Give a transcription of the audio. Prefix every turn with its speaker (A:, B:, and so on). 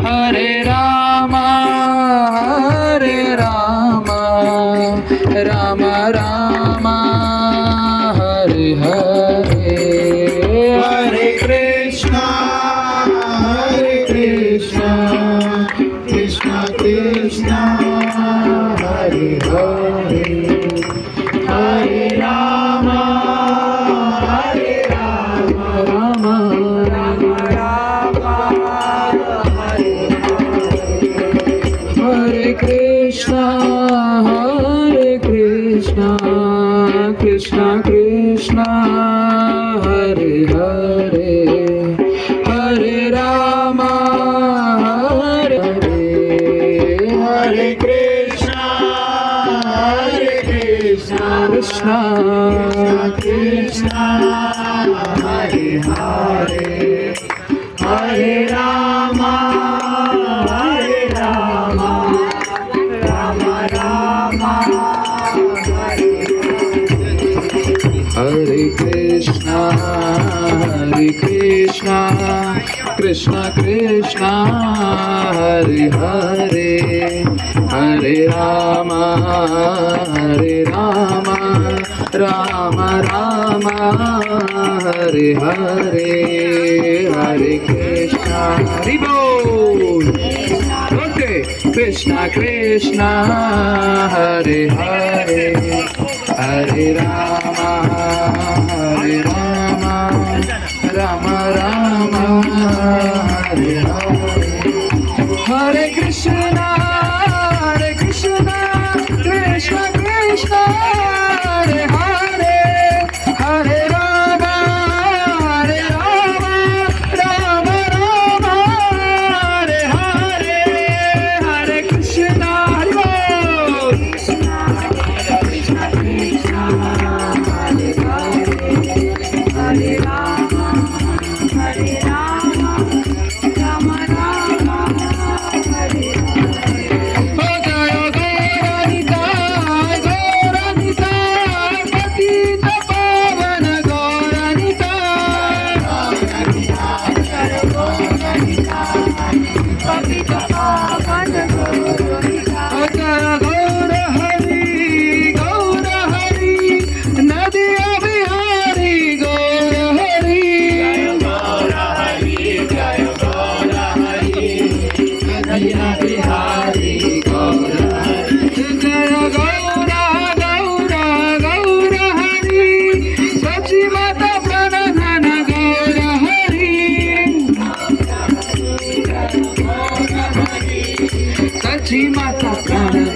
A: हरे राम राम राम हरे हरे
B: हरे कृष्णा कृष्णा कृष्णा हरे हरे हरे राम
A: राम
B: राम
A: हरे कृष्णा कृष्णा कृष्णा हरे हरे हरे राम हरे
B: हरे कृष्णा
A: कृष्णा
B: कृष्णा हरे हरे हरे राम राम राम
A: हरे कृष्णा कृष्णा कृष्णा हरे हरे हरे राम राम राम हरे हरे हरे कृष्णा हरि बोल ओके कृष्णा कृष्णा हरे हरे हरे राम राम राम हरे हरे हरे कृष्णा कृष्णा कृष्णा हरे हरे हरे राम राम राम हरे हरे हरे कृष्णा हरि बोल माता प्राण